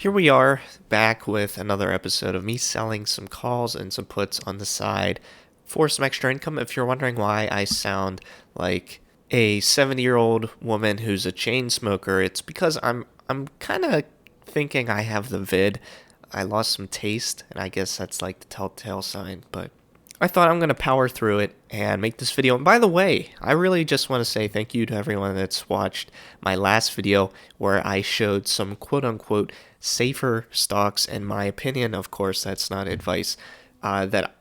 Here we are back with another episode of me selling some calls and some puts on the side for some extra income. If you're wondering why I sound like a 70-year-old woman who's a chain smoker, it's because I'm kind of thinking I have the vid. I lost some taste, and I guess that's like the telltale sign, but I thought I'm going to power through it and make this video. And by the way, I really just want to say thank you to everyone that's watched my last video where I showed some quote-unquote safer stocks. In my opinion, of course, that's not advice, that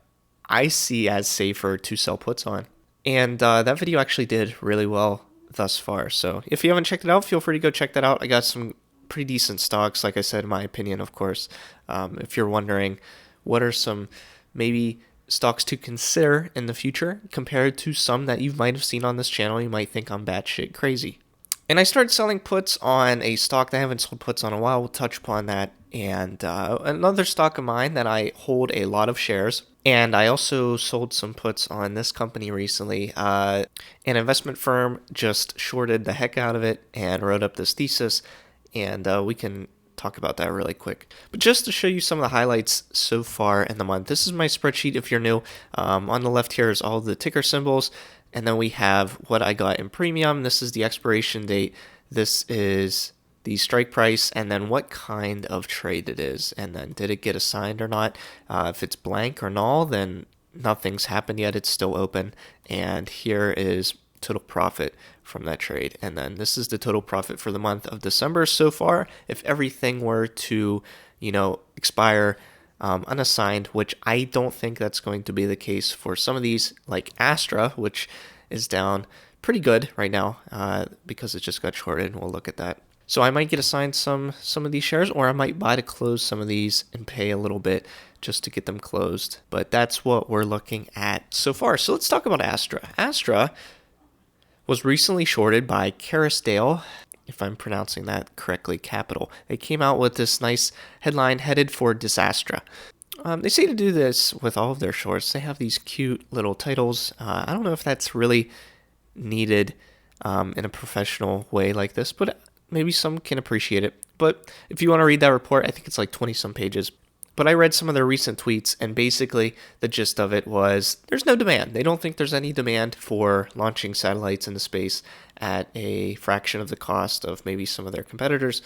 I see as safer to sell puts on. And that video actually did really well thus far. So if you haven't checked it out, feel free to go check that out. I got some pretty decent stocks, like I said, in my opinion, of course. If you're wondering what are some maybe stocks to consider in the future compared to some that you might have seen on this channel, you might think I'm batshit crazy. And I started selling puts on a stock that I haven't sold puts on a while. We'll touch upon that. And another stock of mine that I hold a lot of shares. And I also sold some puts on this company recently. An investment firm just shorted the heck out of it and wrote up this thesis. And we can talk about that really quick. But just to show you some of the highlights so far in the month, this is my spreadsheet if you're new. On the left here is all the ticker symbols, and then we have what I got in premium. This is the expiration date. This is the strike price, and then what kind of trade it is, and then did it get assigned or not. If it's blank or null, then nothing's happened yet. It's still open. And here is total profit from that trade. And then this is the total profit for the month of December so far. If everything were to, expire unassigned, which I don't think that's going to be the case for some of these, like Astra, which is down pretty good right now because it just got shorted, and we'll look at that. So I might get assigned some of these shares, or I might buy to close some of these and pay a little bit just to get them closed. But that's what we're looking at so far. So let's talk about Astra. Astra was recently shorted by Kerrisdale, if I'm pronouncing that correctly, Capital. They came out with this nice headline, headed for disaster. They say to do this with all of their shorts. They have these cute little titles. I don't know if that's really needed in a professional way like this, but maybe some can appreciate it. But if you want to read that report, I think it's like 20-some pages. But I read some of their recent tweets, and basically the gist of it was there's no demand. They don't think there's any demand for launching satellites into space at a fraction of the cost of maybe some of their competitors.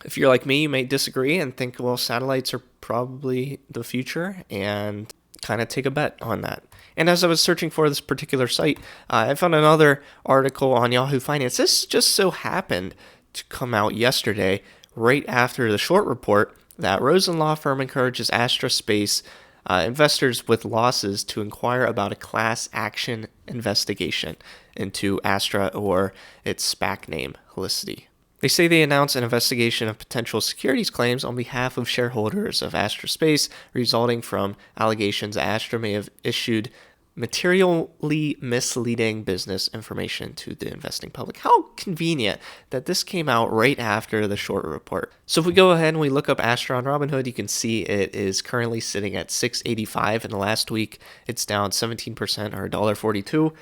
If you're like me, you may disagree and think, well, satellites are probably the future, and kind of take a bet on that. And as I was searching for this particular site, I found another article on Yahoo Finance. This just so happened to come out yesterday, right after the short report, that Rosen Law Firm encourages Astra Space investors with losses to inquire about a class action investigation into Astra, or its SPAC name, Helicity. They say they announced an investigation of potential securities claims on behalf of shareholders of Astra Space, resulting from allegations Astra may have issued materially misleading business information to the investing public. How convenient that this came out right after the short report. So if we go ahead and we look up Astra on Robinhood, you can see it is currently sitting at $6.85. In the last week, it's down 17% or $1.42.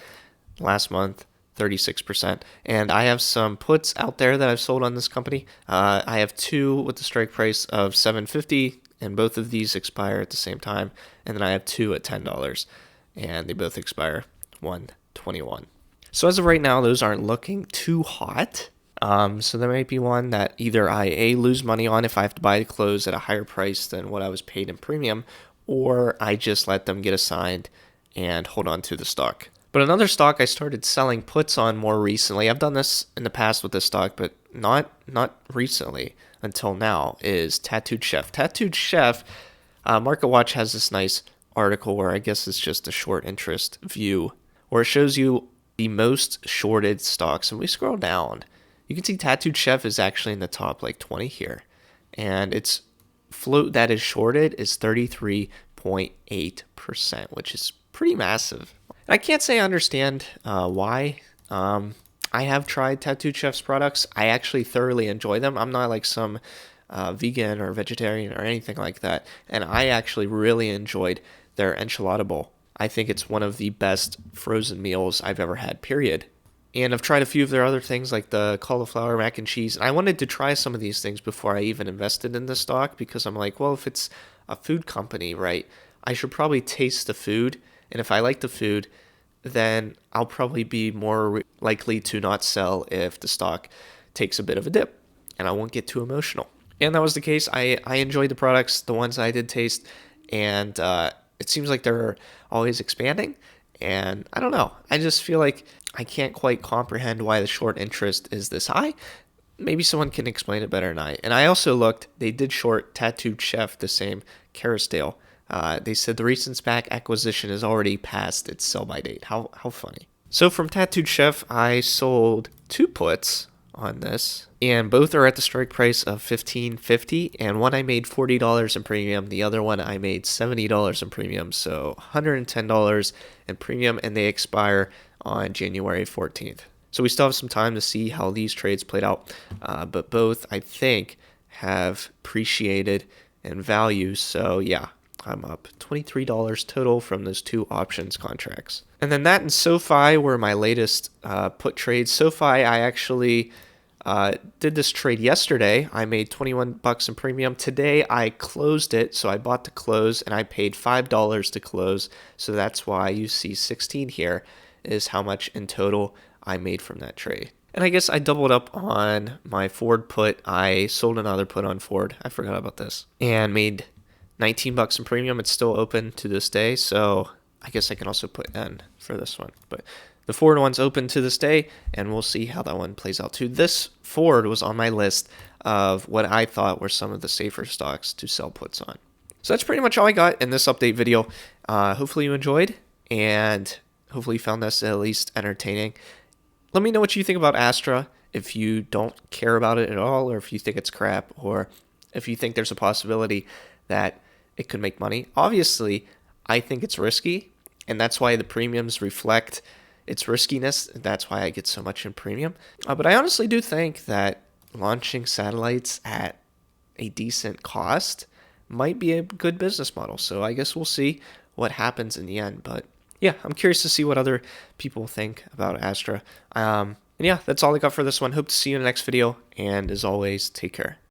Last month, 36%. And I have some puts out there that I've sold on this company. I have two with the strike price of $7.50, and both of these expire at the same time. And then I have two at $10. And they both expire 1/21. So as of right now, those aren't looking too hot. So there might be one that either I lose money on if I have to buy the close at a higher price than what I was paid in premium, or I just let them get assigned and hold on to the stock. But another stock I started selling puts on more recently, I've done this in the past with this stock, but not recently until now, is Tattooed Chef. Tattooed Chef, MarketWatch has this nice article where I guess it's just a short interest view where it shows you the most shorted stocks, and we scroll down, you can see Tattooed Chef is actually in the top like 20 here, and its float that is shorted is 33.8%, which is pretty massive. And I can't say I understand why. I have tried Tattooed Chef's products. I actually thoroughly enjoy them. I'm not like some vegan or vegetarian or anything like that, and I actually really enjoyed their enchilada bowl. I think it's one of the best frozen meals I've ever had, period. And I've tried a few of their other things like the cauliflower mac and cheese. And I wanted to try some of these things before I even invested in the stock because I'm like, well, if it's a food company, right, I should probably taste the food. And if I like the food, then I'll probably be more likely to not sell if the stock takes a bit of a dip and I won't get too emotional. And that was the case. I enjoyed the products, the ones I did taste, and it seems like they're always expanding. And I don't know. I just feel like I can't quite comprehend why the short interest is this high. Maybe someone can explain it better than I. And I also looked, they did short Tattooed Chef, the same Kerrisdale. They said the recent SPAC acquisition is already past its sell-by date. How funny. So from Tattooed Chef, I sold 2 puts on this, and both are at the strike price of $15.50, and one I made $40 in premium, the other one I made $70 in premium, so $110 in premium, and they expire on January 14th. So we still have some time to see how these trades played out, but both, I think, have appreciated in value, so yeah, I'm up $23 total from those 2 options contracts. And then that and SoFi were my latest put trades. SoFi, I actually did this trade yesterday. I made $21 in premium. Today I closed it, so I bought the close and I paid $5 to close. So that's why you see 16 here is how much in total I made from that trade. And I guess I doubled up on my Ford put. I sold another put on Ford. I forgot about this. And made $19 in premium. It's still open to this day, so I guess I can also put N for this one. But the Ford one's open to this day, and we'll see how that one plays out too. This Ford was on my list of what I thought were some of the safer stocks to sell puts on. So that's pretty much all I got in this update video. Hopefully you enjoyed, and hopefully you found this at least entertaining. Let me know what you think about Astra, if you don't care about it at all, or if you think it's crap, or if you think there's a possibility that it could make money. Obviously, I think it's risky, and that's why the premiums reflect its riskiness. That's why I get so much in premium. But I honestly do think that launching satellites at a decent cost might be a good business model. So I guess we'll see what happens in the end. But yeah, I'm curious to see what other people think about Astra. And yeah, that's all I got for this one. Hope to see you in the next video. And as always, take care.